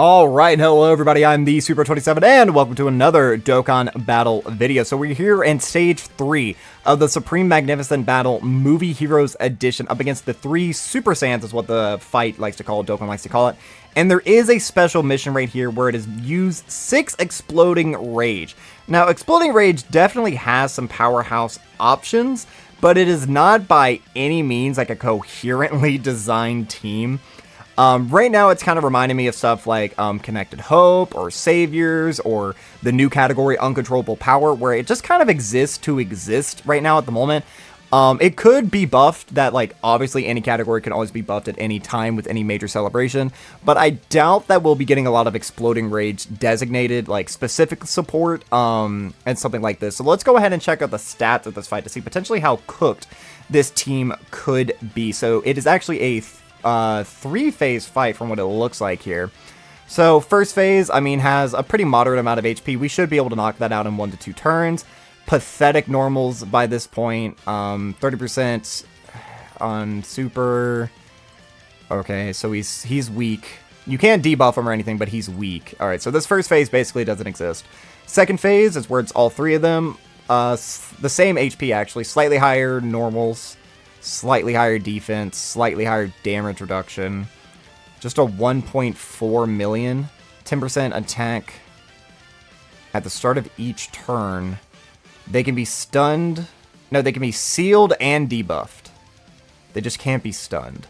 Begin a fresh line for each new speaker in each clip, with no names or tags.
Alright, hello everybody, I'm the Super27 and welcome to another Dokkan Battle video. So we're here in Stage 3 of the Supreme Magnificent Battle Movie Heroes Edition up against the 3 Super Saiyans is what the fight likes to call it, Dokkan likes to call it. And there is a special mission right here where it is use 6 Exploding Rage. Now, Exploding Rage definitely has some powerhouse options, but it is not by any means like a coherently designed team. Right now, it's kind of reminding me of stuff like Connected Hope or Saviors or the new category Uncontrollable Power, where it just kind of exists to exist right now at the moment. It could be buffed, that like obviously any category can always be buffed at any time with any major celebration, but I doubt that we'll be getting a lot of Exploding Rage designated like specific support and something like this. So let's go ahead and check out the stats of this fight to see potentially how cooked this team could be. So it is actually a 3-phase fight from what it looks like here. So first phase, I mean, has a pretty moderate amount of HP. We should be able to knock that out in 1 to 2 turns. Pathetic normals by this point. 30% on super. Okay, so he's weak. You can't debuff him or anything, but he's weak. Alright, so this first phase basically doesn't exist. Second phase is where it's all 3 of them. The same HP actually, slightly higher normals. Slightly higher defense, slightly higher damage reduction. Just a 1.4 million. 10% attack at the start of each turn. They can be stunned. No, they can be sealed and debuffed. They just can't be stunned.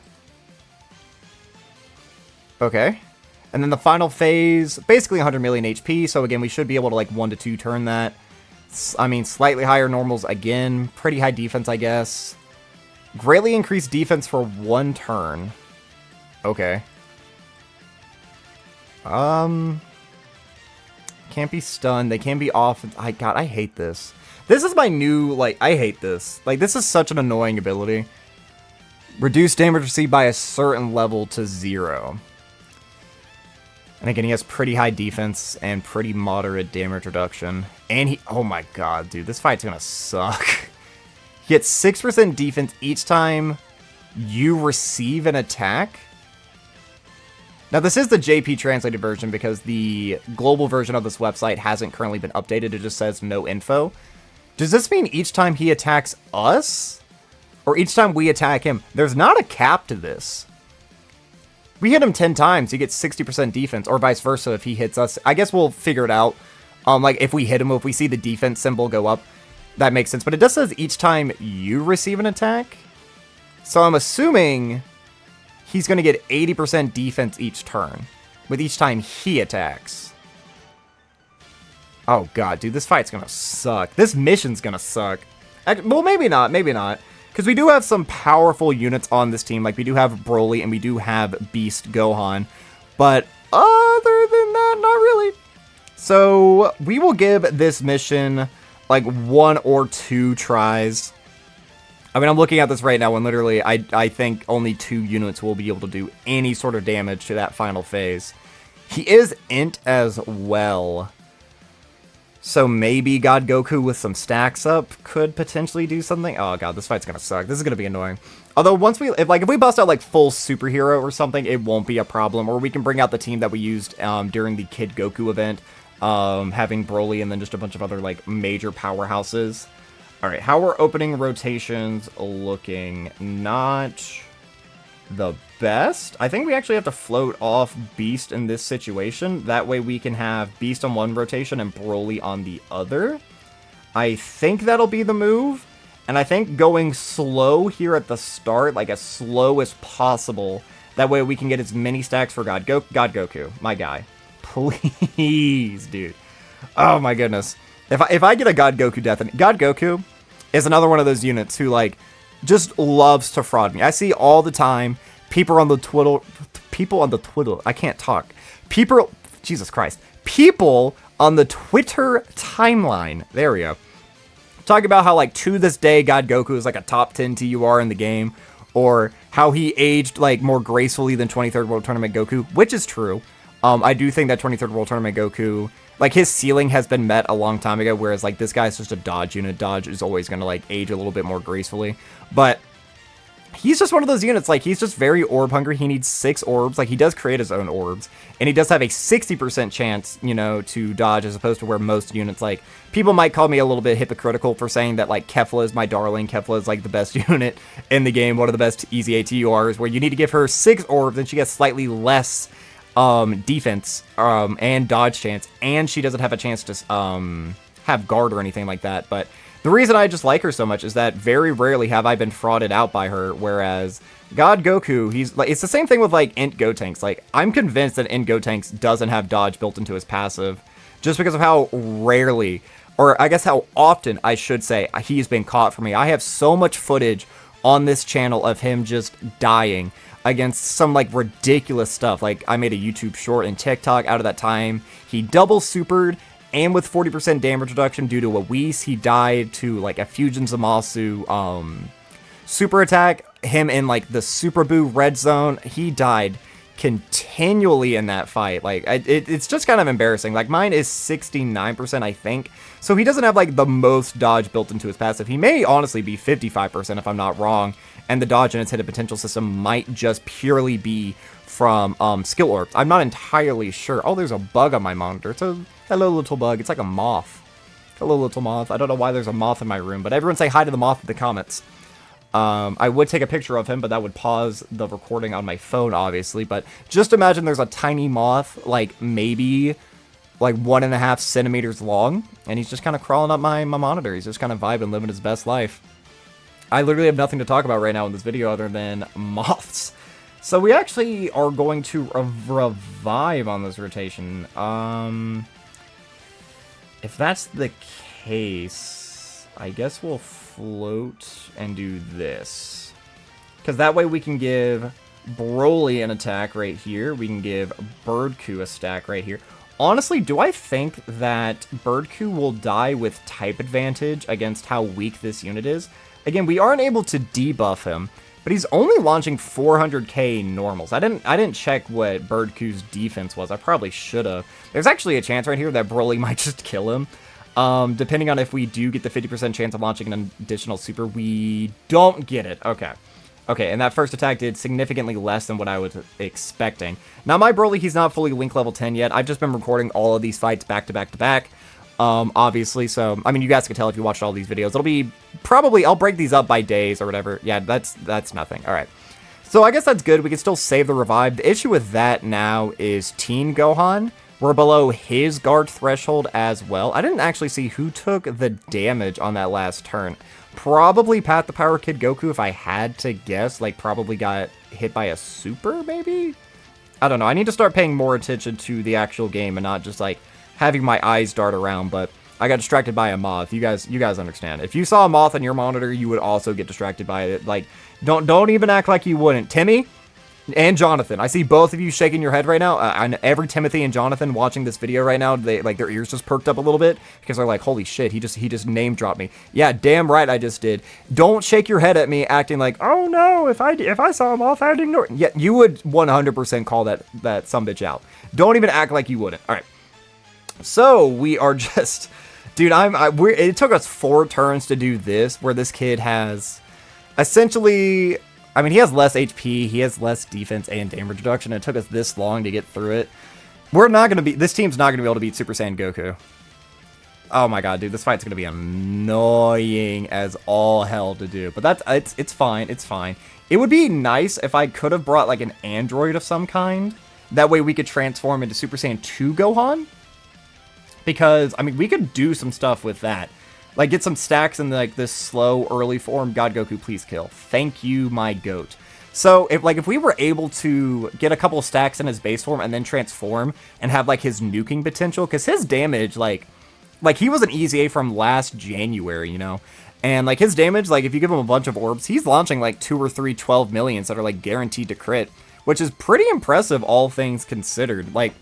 Okay. And then the final phase, basically 100 million HP. So again, we should be able to like 1 to 2 turn that. I mean, slightly higher normals again. Pretty high defense, I guess. Greatly increased defense for 1 turn. Okay. Can't be stunned. They can be off. God, I hate this. This is my new, like, I hate this. Like, this is such an annoying ability. Reduce damage received by a certain level to 0. And again, he has pretty high defense and pretty moderate damage reduction. And he, oh my god, dude, this fight's gonna suck. He gets 6% defense each time you receive an attack. Now, this is the JP translated version because the global version of this website hasn't currently been updated. It just says no info. Does this mean each time he attacks us? Or each time we attack him? There's not a cap to this. We hit him 10 times, he gets 60% defense, or vice versa if he hits us. I guess we'll figure it out. Like, if we hit him, if we see the defense symbol go up, that makes sense, but it does says each time you receive an attack. So I'm assuming he's going to get 80% defense each turn, with each time he attacks. Oh god, dude, this fight's going to suck. This mission's going to suck. Well, maybe not, because we do have some powerful units on this team. Like, we do have Broly, and we do have Beast Gohan, but other than that, not really. So we will give this mission like 1 or 2 tries. I mean, I'm looking at this right now, and literally, I think only 2 units will be able to do any sort of damage to that final phase. He is int as well. So maybe God Goku with some stacks up could potentially do something. Oh god, this fight's gonna suck. This is gonna be annoying. Although once if we bust out like full superhero or something, it won't be a problem. Or we can bring out the team that we used during the Kid Goku event. Having Broly and then just a bunch of other, like, major powerhouses. Alright, how are opening rotations looking? Not the best. I think we actually have to float off Beast in this situation. That way we can have Beast on 1 rotation and Broly on the other. I think that'll be the move. And I think going slow here at the start, like as slow as possible. That way we can get as many stacks for God Goku, my guy. Please, dude. Oh my goodness. If I get a God Goku death, and God Goku is another one of those units who like just loves to fraud me. I see all the time people on the Twitter, I can't talk. Jesus Christ. People on the Twitter timeline. There we go. Talk about how like to this day God Goku is like a top 10 TUR in the game, or how he aged like more gracefully than 23rd World Tournament Goku, which is true. I do think that 23rd World Tournament Goku, like, his ceiling has been met a long time ago, whereas, like, this guy's just a dodge unit. Dodge is always going to, like, age a little bit more gracefully. But he's just one of those units, like, he's just very orb hungry. He needs 6 orbs. Like, he does create his own orbs, and he does have a 60% chance, you know, to dodge, as opposed to where most units, like, people might call me a little bit hypocritical for saying that, like, Kefla is my darling. Kefla is, like, the best unit in the game, one of the best easy ATURs, where you need to give her 6 orbs, and she gets slightly less defense and dodge chance, and she doesn't have a chance to have guard or anything like that. But the reason I just like her so much is that very rarely have I been frauded out by her, whereas God Goku, he's like, it's the same thing with like Int Gotenks. Like, I'm convinced that Int Gotenks doesn't have dodge built into his passive, just because of how rarely, or I guess how often I should say, he's been caught for me. I have so much footage on this channel of him just dying against some like ridiculous stuff. Like, I made a YouTube short and TikTok out of that time. He double supered, and with 40% damage reduction due to a Whis, he died to like a Fusion Zamasu super attack. Him in like the Super Boo red zone, he died continually in that fight. Like, it's just kind of embarrassing. Like, mine is 69%, I think. So he doesn't have like the most dodge built into his passive. He may honestly be 55% if I'm not wrong. And the dodge in its hidden potential system might just purely be from skill orbs. I'm not entirely sure. Oh, there's a bug on my monitor. It's a hello little bug. It's like a moth. Hello little moth. I don't know why there's a moth in my room, but everyone say hi to the moth in the comments. I would take a picture of him, but that would pause the recording on my phone, obviously. But just imagine there's a tiny moth, like maybe like 1.5 centimeters long, and he's just kind of crawling up my monitor. He's just kind of vibing, living his best life. I literally have nothing to talk about right now in this video other than moths. So we actually are going to revive on this rotation. If that's the case, I guess we'll float and do this. Because that way we can give Broly an attack right here. We can give Birdku a stack right here. Honestly, do I think that Birdku will die with type advantage against how weak this unit is? Again, we aren't able to debuff him, but he's only launching 400k normals. I didn't check what Birdku's defense was. I probably should have. There's actually a chance right here that Broly might just kill him. Depending on if we do get the 50% chance of launching an additional super, we don't get it. Okay. Okay, and that first attack did significantly less than what I was expecting. Now, my Broly, he's not fully Link level 10 yet. I've just been recording all of these fights back to back to back. Obviously, so, I mean, you guys can tell if you watched all these videos. It'll be probably, I'll break these up by days or whatever. Yeah, that's nothing. All right. So I guess that's good. We can still save the revive. The issue with that now is Teen Gohan. We're below his guard threshold as well. I didn't actually see who took the damage on that last turn. Probably Pat the Power Kid Goku, if I had to guess. Like, probably got hit by a super, maybe? I don't know. I need to start paying more attention to the actual game and not just, like, having my eyes dart around, but I got distracted by a moth. You guys understand. If you saw a moth on your monitor, you would also get distracted by it. Like, don't even act like you wouldn't. Timmy and Jonathan, I see both of you shaking your head right now. And every Timothy and Jonathan watching this video right now, they like their ears just perked up a little bit because they're like, "Holy shit, he just name dropped me." Yeah, damn right, I just did. Don't shake your head at me, acting like, "Oh no, if I saw a moth, I'd ignore it." Yeah, you would 100% call that sumbitch out. Don't even act like you wouldn't. All right. So we are just, dude. It took us 4 turns to do this, where this kid has, essentially, I mean, he has less HP, he has less defense and damage reduction. It took us this long to get through it. This team's not gonna be able to beat Super Saiyan Goku. Oh my god, dude, this fight's gonna be annoying as all hell to do. But it's fine. It's fine. It would be nice if I could have brought like an android of some kind. That way we could transform into Super Saiyan 2 Gohan. Because, I mean, we could do some stuff with that. Like, get some stacks in, like, this slow, early form. God Goku, please kill. Thank you, my goat. So, if we were able to get a couple of stacks in his base form and then transform and have, like, his nuking potential, because his damage, like, he was an easy A from last January, you know? And, like, his damage, like, if you give him a bunch of orbs, he's launching, like, 2 or 3 12 millions that are, like, guaranteed to crit, which is pretty impressive, all things considered. Like,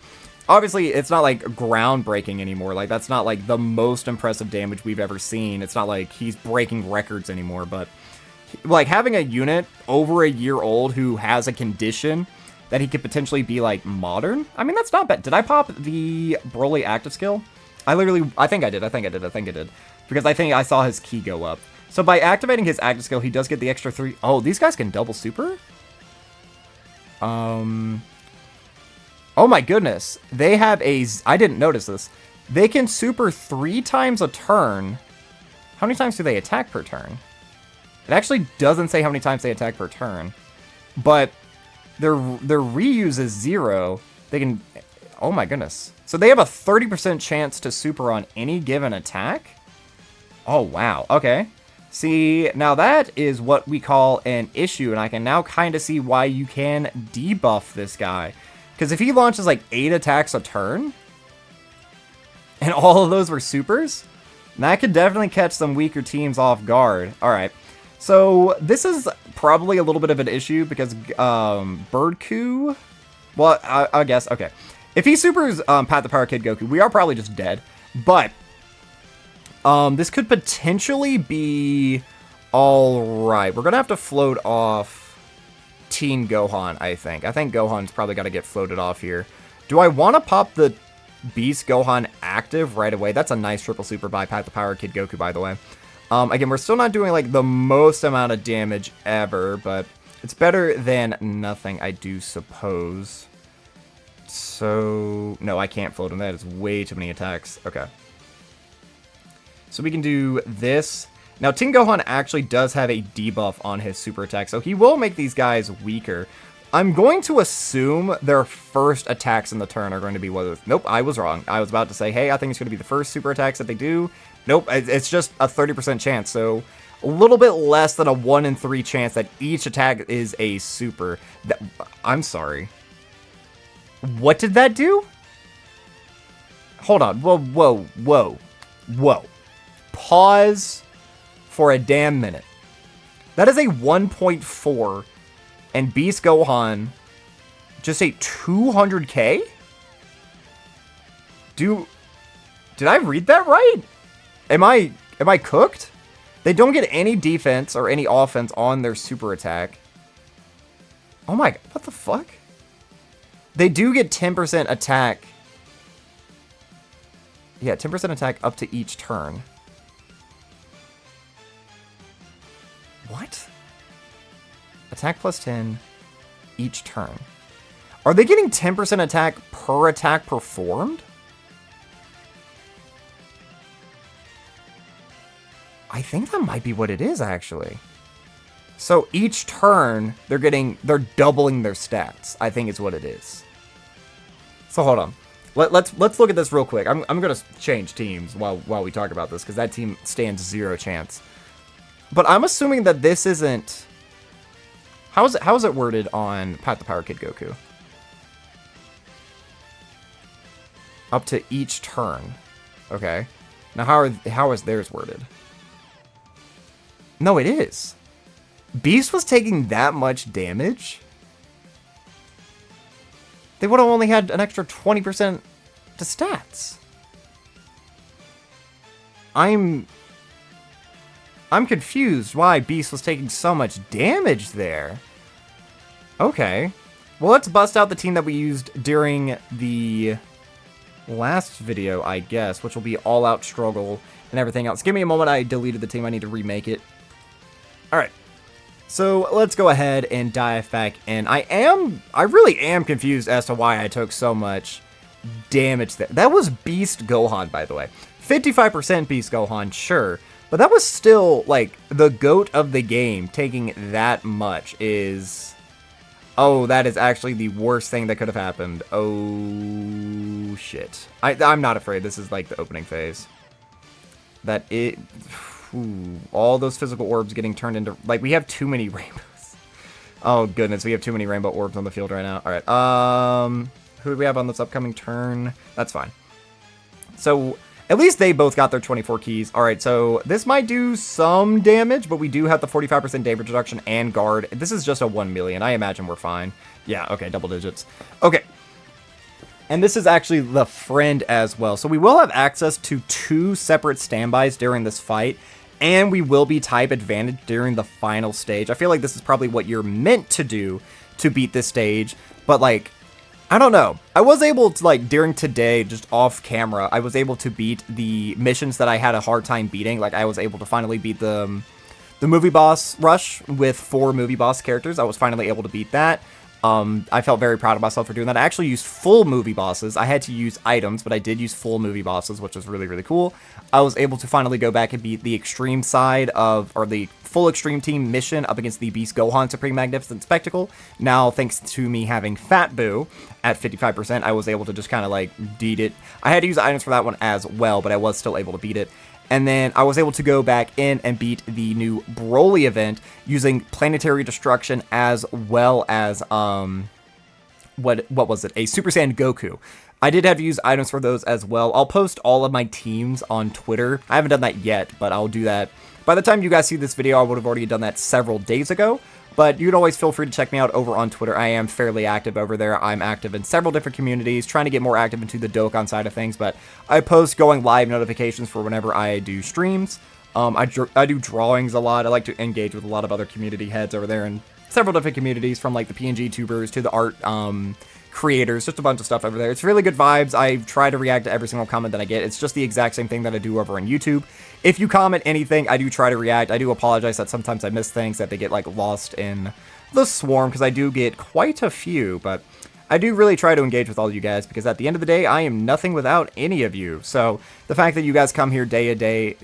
obviously, it's not, like, groundbreaking anymore. Like, that's not, like, the most impressive damage we've ever seen. It's not like he's breaking records anymore, but, like, having a unit over a year old who has a condition that he could potentially be, like, modern, I mean, that's not bad. Did I pop the Broly active skill? I think I did. Because I think I saw his key go up. So by activating his active skill, he does get the extra 3. Oh, these guys can double super? Oh my goodness. They have a... I didn't notice this. They can super 3 times a turn. How many times do they attack per turn? It actually doesn't say how many times they attack per turn. But their reuse is 0. They can... Oh my goodness. So they have a 30% chance to super on any given attack? Oh, wow. Okay. See, now that is what we call an issue, and I can now kind of see why you can debuff this guy. Because if he launches like 8 attacks a turn, and all of those were supers, that could definitely catch some weaker teams off guard. Alright, so this is probably a little bit of an issue because Birdcoo, well, I guess, okay. If he supers Pat the Power Kid Goku, we are probably just dead, but this could potentially be alright. We're going to have to float off Teen Gohan, I think. I think Gohan's probably got to get floated off here. Do I want to pop the Beast Gohan active right away? That's a nice triple super by Pat the Power Kid Goku, by the way. Again, we're still not doing like the most amount of damage ever, but it's better than nothing, I do suppose. So, no, I can't float him. That is way too many attacks. Okay. So we can do this. Now, Teen Gohan actually does have a debuff on his super attack, so he will make these guys weaker. I'm going to assume their first attacks in the turn are going to be what... Nope, I was wrong. I was about to say, hey, I think it's going to be the first super attacks that they do. Nope, it's just a 30% chance, so a little bit less than a 1 in 3 chance that each attack is a super. I'm sorry. What did that do? Hold on. Whoa, whoa, whoa, whoa. Pause for a damn minute. That is a 1.4, and Beast Gohan just a 200k? Did I read that right? Am I cooked? They don't get any defense or any offense on their super attack. Oh my, what the fuck? They do get 10% attack. Yeah, 10% attack up to each turn. What? Attack plus 10 each turn. Are they getting 10% attack per attack performed? I think that might be what it is, actually. So each turn, they're doubling their stats, I think is what it is. So hold on. Let's look at this real quick. I'm gonna change teams while we talk about this, because that team stands 0 chance. But I'm assuming that this isn't... How is it worded on Pat the Power Kid Goku? Up to each turn. Okay. Now how is theirs worded? No, it is. Beast was taking that much damage? They would have only had an extra 20% to stats. I'm confused why Beast was taking so much damage there. Okay. Well, let's bust out the team that we used during the last video, I guess, which will be All Out Struggle and everything else. Give me a moment. I deleted the team. I need to remake it. All right. So let's go ahead and dive back in. I really am confused as to why I took so much damage there. That was Beast Gohan, by the way. 55% Beast Gohan, sure. But that was still, like, the GOAT of the game taking that much is... Oh, that is actually the worst thing that could have happened. Oh, shit. I'm not afraid. This is, like, the opening phase. That it... Ooh, all those physical orbs getting turned into... Like, we have too many rainbows. Oh, goodness. We have too many rainbow orbs on the field right now. All right. Who do we have on this upcoming turn? That's fine. So... At least they both got their 24 keys. All right, so this might do some damage, but we do have the 45% damage reduction and guard. This is just a 1 million. I imagine we're fine. Yeah, okay, double digits. Okay. And this is actually the friend as well. So we will have access to 2 separate standbys during this fight, and we will be type advantage during the final stage. I feel like this is probably what you're meant to do to beat this stage, but like... I don't know. I was able to, like, during today, just off camera, I was able to beat the missions that I had a hard time beating. Like, I was able to finally beat the the movie boss rush with 4 movie boss characters. I was finally able to beat that. I felt very proud of myself for doing that. I actually used full movie bosses. I had to use items, but I did use full movie bosses, which was really, really cool. I was able to finally go back and beat the extreme side of, or the full extreme team mission up against the Beast Gohan Supreme Magnificent Spectacle. Now, thanks to me having Fat Boo at 55%, I was able to just kind of like beat it. I had to use items for that one as well, but I was still able to beat it. And then I was able to go back in and beat the new Broly event using Planetary Destruction as well as, what was it? A Super Saiyan Goku. I did have to use items for those as well. I'll post all of my teams on Twitter. I haven't done that yet, but I'll do that. By the time you guys see this video, I would have already done that several days ago. But you can always feel free to check me out over on Twitter. I am fairly active over there. I'm active in several different communities, trying to get more active into the Dokkan side of things. But I post going live notifications for whenever I do streams. I do drawings a lot. I like to engage with a lot of other community heads over there and several different communities, from like the PNG tubers to the art creators, just a bunch of stuff over there. It's really good vibes. I try to react to every single comment that I get. It's just the exact same thing that I do over on YouTube. If you comment anything, I do try to react. I do apologize that sometimes I miss things, that they get like lost in the swarm, because I do get quite a few, but I do really try to engage with all you guys, because at the end of the day, I am nothing without any of you. So the fact that you guys come here day a day,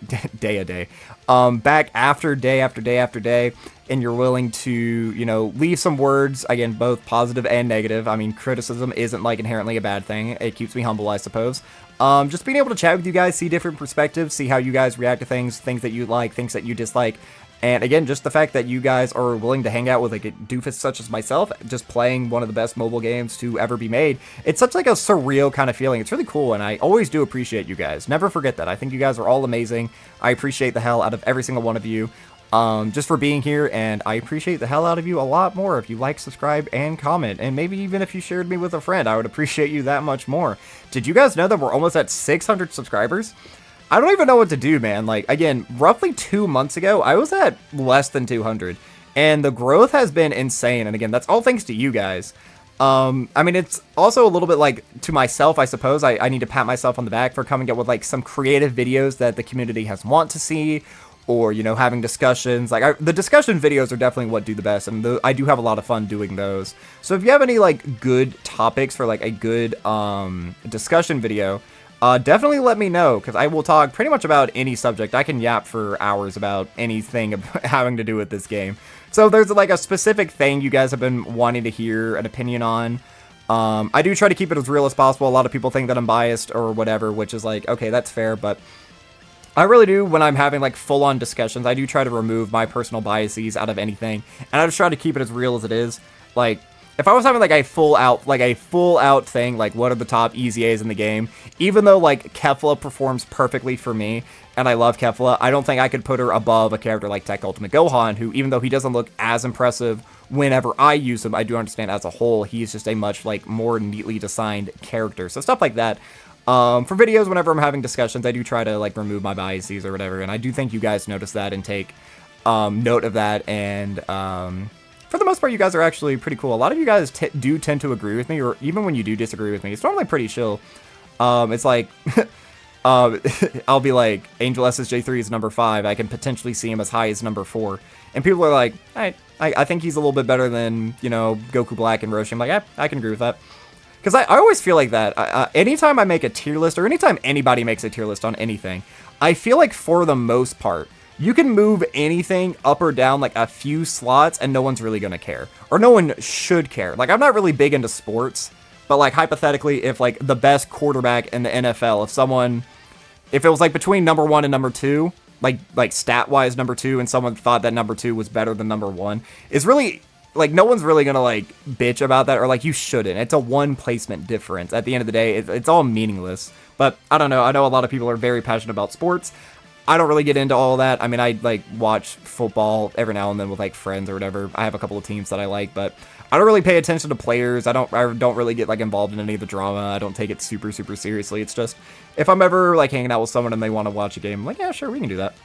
back after day after day after day, and you're willing to, you know, leave some words, again, both positive and negative. I mean, criticism isn't like inherently a bad thing. It keeps me humble, I suppose. Just being able to chat with you guys, see different perspectives, see how you guys react to things, things that you like, things that you dislike. And again, just the fact that you guys are willing to hang out with like a doofus such as myself, just playing one of the best mobile games to ever be made. It's such like a surreal kind of feeling. It's really cool, and I always do appreciate you guys. Never forget that. I think you guys are all amazing. I appreciate the hell out of every single one of you, just for being here, and I appreciate the hell out of you a lot more if you like, subscribe, and comment. And maybe even if you shared me with a friend, I would appreciate you that much more. Did you guys know that we're almost at 600 subscribers? I don't even know what to do, man. Like, again, roughly 2 months ago, I was at less than 200, and the growth has been insane. And again, that's all thanks to you guys. I mean, it's also a little bit like to myself, I suppose. I need to pat myself on the back for coming up with like some creative videos that the community has want to see, or, you know, having discussions. Like, the discussion videos are definitely what do the best, and I do have a lot of fun doing those. So if you have any like good topics for like a good discussion video, definitely let me know, because I will talk pretty much about any subject. I can yap for hours about anything having to do with this game. So if there's like a specific thing you guys have been wanting to hear an opinion on, I do try to keep it as real as possible. A lot of people think that I'm biased or whatever, which is like, okay, that's fair, but I really do, when I'm having like full-on discussions, I do try to remove my personal biases out of anything, and I just try to keep it as real as it is. Like, if I was having like a full out thing, like what are the top EZAs in the game, even though like Kefla performs perfectly for me, and I love Kefla, I don't think I could put her above a character like Tech Ultimate Gohan, who, even though he doesn't look as impressive whenever I use him, I do understand as a whole, he's just a much like more neatly designed character. So stuff like that. For videos, whenever I'm having discussions, I do try to like remove my biases or whatever, and I do think you guys notice that and take note of that, and for the most part, you guys are actually pretty cool. A lot of you guys do tend to agree with me, or even when you do disagree with me, it's normally pretty chill. It's like, I'll be like, Angel SSJ3 is number 5. I can potentially see him as high as number 4. And people are like, I think he's a little bit better than, you know, Goku Black and Roshi. I'm like, I can agree with that. Because I always feel like that. Anytime I make a tier list, or anytime anybody makes a tier list on anything, I feel like for the most part, you can move anything up or down like a few slots and no one's really going to care. Or no one should care. Like, I'm not really big into sports, but like hypothetically, if like the best quarterback in the NFL, if it was like between number 1 and number 2, like stat-wise number 2, and someone thought that number 2 was better than number 1, it's really, like, no one's really going to like bitch about that, or like, you shouldn't. It's a one placement difference. At the end of the day, it's all meaningless. But I don't know. I know a lot of people are very passionate about sports. I don't really get into all that. I mean, I like watch football every now and then with like friends or whatever. I have a couple of teams that I like, but I don't really pay attention to players. I don't really get like involved in any of the drama. I don't take it super seriously. It's just, if I'm ever like hanging out with someone and they want to watch a game, I'm like, yeah, sure, we can do that.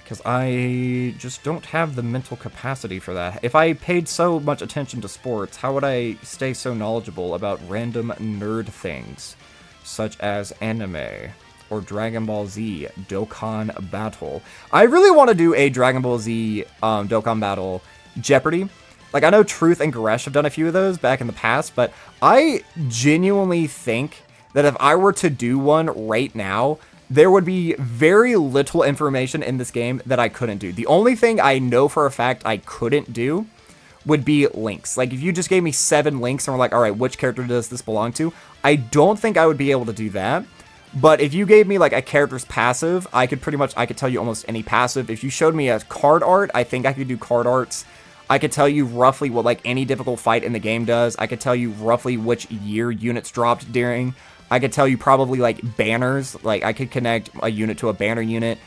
Because I just don't have the mental capacity for that. If I paid so much attention to sports, how would I stay so knowledgeable about random nerd things, such as anime, or Dragon Ball Z Dokkan Battle? I really want to do a Dragon Ball Z Dokkan Battle Jeopardy. Like, I know Truth and Goresh have done a few of those back in the past, but I genuinely think that if I were to do one right now, there would be very little information in this game that I couldn't do. The only thing I know for a fact I couldn't do would be links. Like, if you just gave me 7 links and were like, all right, which character does this belong to? I don't think I would be able to do that. But if you gave me, like, a character's passive, I could tell you almost any passive. If you showed me a card art, I think I could do card arts. I could tell you roughly what, like, any difficult fight in the game does. I could tell you roughly which year units dropped during. I could tell you probably, like, banners. Like, I could connect a unit to a banner unit.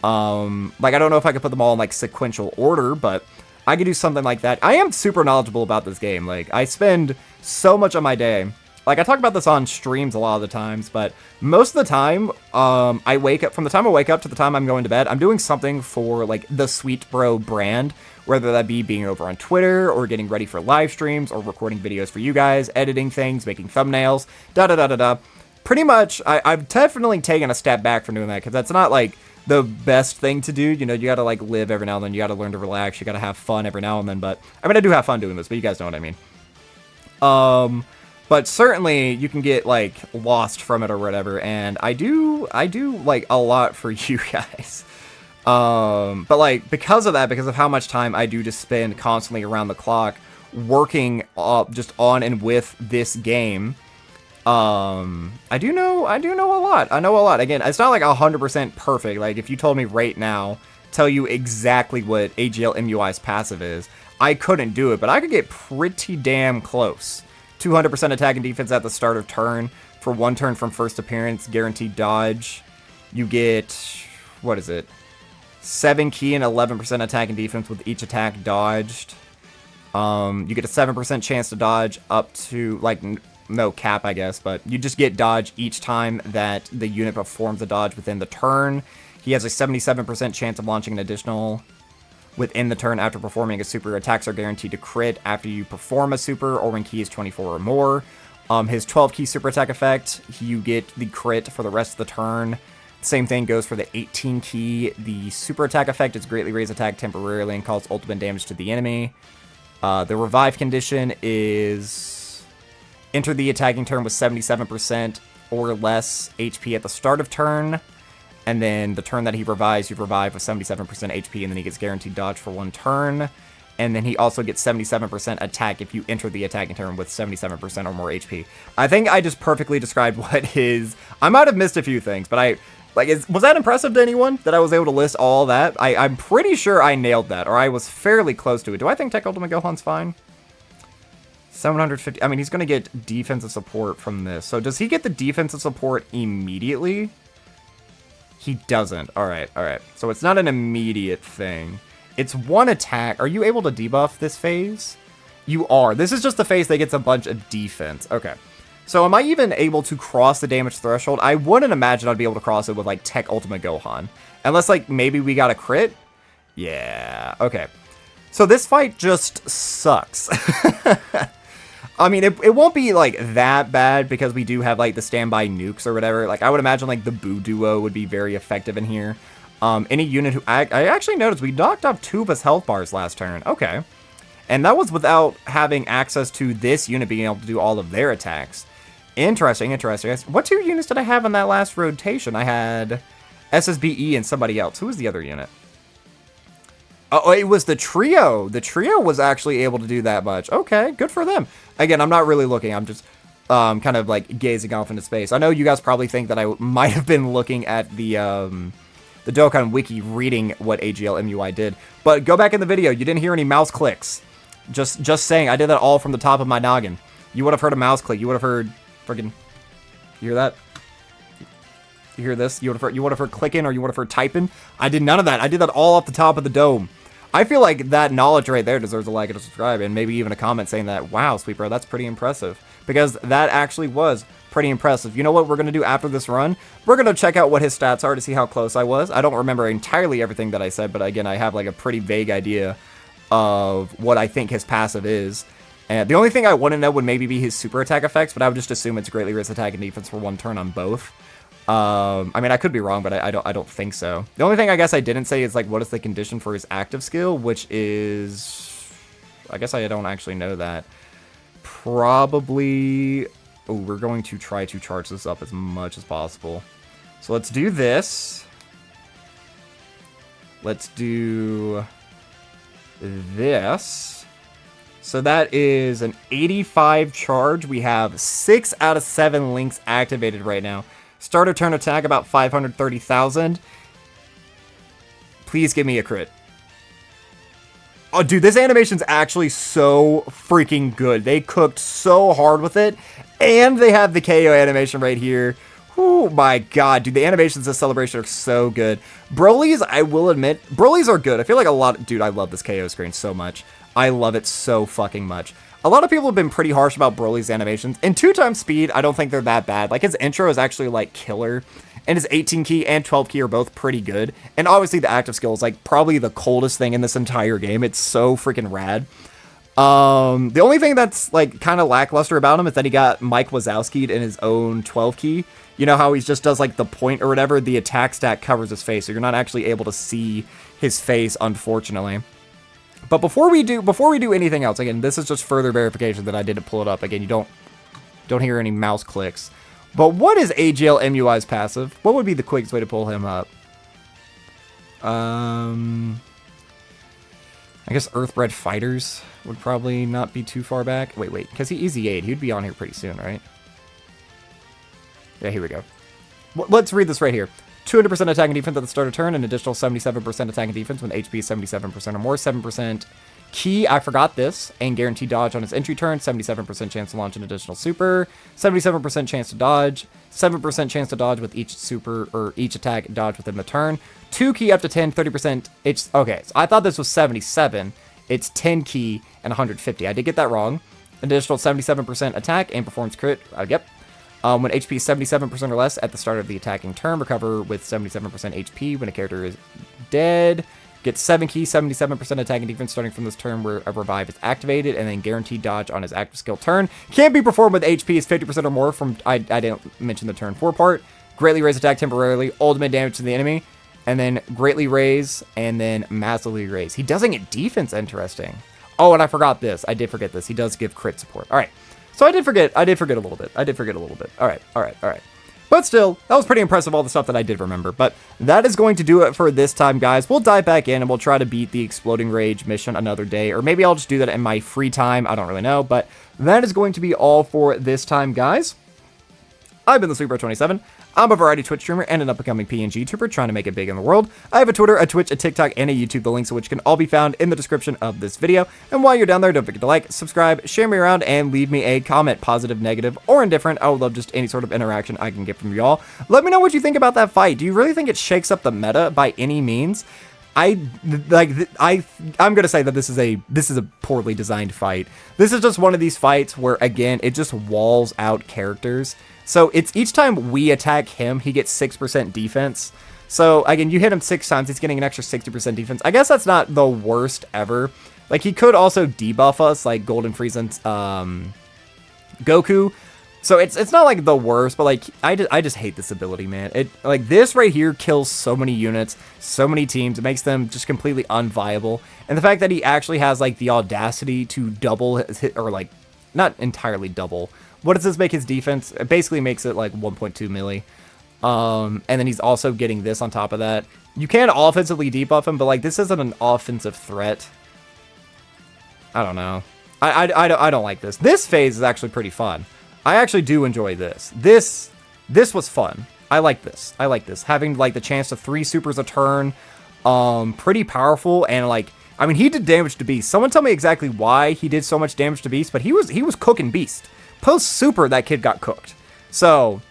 Like, I don't know if I could put them all in, like, sequential order, but I could do something like that. I am super knowledgeable about this game. Like, I spend so much of my day. Like, I talk about this on streams a lot of the times, but most of the time, I wake up, from the time I wake up to the time I'm going to bed, I'm doing something for, like, the Sweet Bro brand, whether that be being over on Twitter, or getting ready for live streams, or recording videos for you guys, editing things, making thumbnails, da-da-da-da-da. Pretty much, I've definitely taken a step back from doing that, because that's not, like, the best thing to do. You know, you gotta, like, live every now and then, you gotta learn to relax, you gotta have fun every now and then, but, I mean, I do have fun doing this, but you guys know what I mean. But certainly, you can get, like, lost from it or whatever, and I do, like, a lot for you guys. But, like, because of that, because of how much time I do just spend constantly around the clock working just on and with this game, I do know a lot. I know a lot. Again, it's not, like, 100% perfect. Like, if you told me right now, tell you exactly what AGL MUI's passive is, I couldn't do it, but I could get pretty damn close. 200% attack and defense at the start of turn. For 1 turn from first appearance, guaranteed dodge. You get, what is it? 7 key and 11% attack and defense with each attack dodged. You get a 7% chance to dodge up to, like, no cap, I guess, but you just get dodge each time that the unit performs a dodge within the turn. He has a 77% chance of launching an additional within the turn after performing a super. Attacks are guaranteed to crit after you perform a super or when key is 24 or more. His 12 key super attack effect, you get the crit for the rest of the turn. Same thing goes for the 18 key. The super attack effect is greatly raise attack temporarily and cause ultimate damage to the enemy. The revive condition is enter the attacking turn with 77% or less HP at the start of turn. And then the turn that he revives, you revive with 77% HP, and then he gets guaranteed dodge for 1 turn. And then he also gets 77% attack if you enter the attacking turn with 77% or more HP. I think I just perfectly described what his... I might have missed a few things, but was that impressive to anyone that I was able to list all that? I'm pretty sure I nailed that, or I was fairly close to it. Do I think Tech Ultimate Gohan's fine? 750... I mean, he's going to get defensive support from this. So does he get the defensive support immediately? He doesn't. Alright, alright. So it's not an immediate thing. It's 1 attack. Are you able to debuff this phase? You are. This is just the phase that gets a bunch of defense. Okay. So am I even able to cross the damage threshold? I wouldn't imagine I'd be able to cross it with, like, Tech Ultimate Gohan. Unless, like, maybe we got a crit? Yeah. Okay. So this fight just sucks. I mean, it won't be, like, that bad because we do have, like, the standby nukes or whatever. Like, I would imagine, like, the Boo Duo would be very effective in here. Any unit who... I actually noticed we knocked off 2 of his health bars last turn. Okay. And that was without having access to this unit being able to do all of their attacks. Interesting, interesting. What 2 units did I have in that last rotation? I had SSBE and somebody else. Who was the other unit? Oh, it was the trio. The trio was actually able to do that much. Okay, good for them. Again, I'm not really looking. I'm just kind of like gazing off into space. I know you guys probably think that I might have been looking at the Dokkan Wiki reading what AGL MUI did. But go back in the video. You didn't hear any mouse clicks. Just saying. I did that all from the top of my noggin. You would have heard a mouse click. You would have heard friggin'... You hear that? You hear this? You would have heard clicking or you would have heard typing. I did none of that. I did that all off the top of the dome. I feel like that knowledge right there deserves a like and a subscribe, and maybe even a comment saying that, wow, Sweet Bro, that's pretty impressive. Because that actually was pretty impressive. You know what we're going to do after this run? We're going to check out what his stats are to see how close I was. I don't remember entirely everything that I said, but again, I have like a pretty vague idea of what I think his passive is. And the only thing I want to know would maybe be his super attack effects, but I would just assume it's greatly raised attack and defense for 1 turn on both. I mean, I could be wrong, but I don't think so. The only thing I guess I didn't say is, like, what is the condition for his active skill, which is... I guess I don't actually know that. Probably... Oh, we're going to try to charge this up as much as possible. So let's do this. Let's do this. So that is an 85 charge. We have 6 out of 7 links activated right now. Start a turn attack about 530,000. Please give me a crit. Oh, dude, this animation's actually so freaking good. They cooked so hard with it. And they have the KO animation right here. Oh my god, dude, the animations of Celebration are so good. Broly's, I will admit, Broly's are good. I feel like a lot... Dude, I love this KO screen so much. I love it so fucking much. A lot of people have been pretty harsh about Broly's animations. In 2x speed, I don't think they're that bad. Like, his intro is actually, like, killer. And his 18 key and 12 key are both pretty good. And obviously the active skill is, like, probably the coldest thing in this entire game. It's so freaking rad. The only thing that's, like, kind of lackluster about him is that he got Mike Wazowski'd in his own 12 key. You know how he just does, like, the point or whatever? The attack stack covers his face, so you're not actually able to see his face, unfortunately. But before we do anything else, again, this is just further verification that I didn't pull it up. Again, you don't hear any mouse clicks. But what is AGL MUI's passive? What would be the quickest way to pull him up? I guess Earthbred Fighters would probably not be too far back. Wait, because he's EZ8. He'd be on here pretty soon, right? Yeah, here we go. Let's read this right here. 200% attack and defense at the start of turn, an additional 77% attack and defense when HP is 77% or more, 7% key, I forgot this, and guaranteed dodge on his entry turn, 77% chance to launch an additional super, 77% chance to dodge, 7% chance to dodge with each super, or each attack dodge within the turn, 2 key up to 10, 30%, okay, so I thought this was 77, it's 10 key and 150, I did get that wrong, additional 77% attack and performance crit, yep. When HP is 77% or less at the start of the attacking turn, recover with 77% HP when a character is dead. Get 7 key, 77% attack and defense starting from this turn where a revive is activated, and then guaranteed dodge on his active skill turn. Can't be performed with HP is 50% or more from, I didn't mention the turn 4 part. Greatly raise attack temporarily, ultimate damage to the enemy, and then greatly raise, and then massively raise. He doesn't get defense, interesting. Oh, and I forgot this. I did forget this. He does give crit support. All right. So I did forget a little bit. All right. But still, that was pretty impressive, all the stuff that I did remember. But that is going to do it for this time, guys. We'll dive back in and we'll try to beat the Exploding Rage mission another day. Or maybe I'll just do that in my free time. I don't really know. But that is going to be all for this time, guys. I've been the Sleeper27. I'm a variety Twitch streamer and an up-and-coming PNG tuber trying to make it big in the world. I have a Twitter, a Twitch, a TikTok, and a YouTube, the links of which can all be found in the description of this video. And while you're down there, don't forget to like, subscribe, share me around, and leave me a comment, positive, negative, or indifferent. I would love just any sort of interaction I can get from y'all. Let me know what you think about that fight. Do you really think it shakes up the meta by any means? I'm gonna say that this is a poorly designed fight. This is just one of these fights where, again, it just walls out characters. So it's each time we attack him, he gets 6% defense. So again, you hit him 6 times, he's getting an extra 60% defense. I guess that's not the worst ever. Like, he could also debuff us, like Golden Frieza's Goku. So it's not like the worst, but like I just hate this ability, man. Like this right here kills so many units, so many teams. It makes them just completely unviable. And the fact that he actually has like the audacity to double his hit, or like not entirely double. What does this make his defense? It basically makes it like 1.2 milli. And then he's also getting this on top of that. You can offensively debuff him, but like this isn't an offensive threat. I don't know. I don't like this. This phase is actually pretty fun. I actually do enjoy this. This was fun. I like this. Having like the chance to 3 supers a turn, pretty powerful, and like, I mean, he did damage to Beast. Someone tell me exactly why he did so much damage to Beast, but he was cooking Beast. Post super, that kid got cooked. So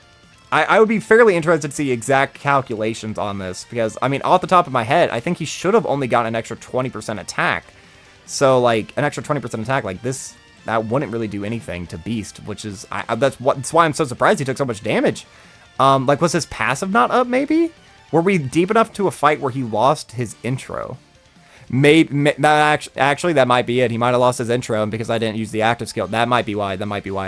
I would be fairly interested to see exact calculations on this, because I mean, off the top of my head, I think he should have only gotten an extra 20% attack. So like an extra 20% attack like this, that wouldn't really do anything to Beast, which is that's why I'm so surprised he took so much damage. Like, was his passive not up? Maybe were we deep enough to a fight where he lost his intro? Actually, that might be it. He might have lost his intro, and because I didn't use the active skill, that might be why.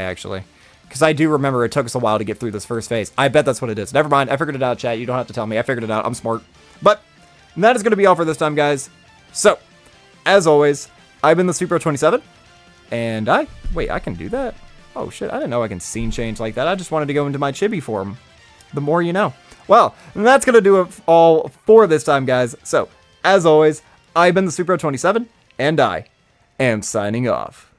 Actually, Because I do remember it took us a while to get through this first phase. I bet that's what it is. Never mind. I figured it out, chat. You don't have to tell me. I figured it out. I'm smart. But that is going to be all for this time, guys. So, as always, I've been the Supro27. And wait, I can do that? Oh, shit. I didn't know I can scene change like that. I just wanted to go into my chibi form. The more you know. Well, that's going to do it all for this time, guys. So, as always, I've been the Supro27. And I am signing off.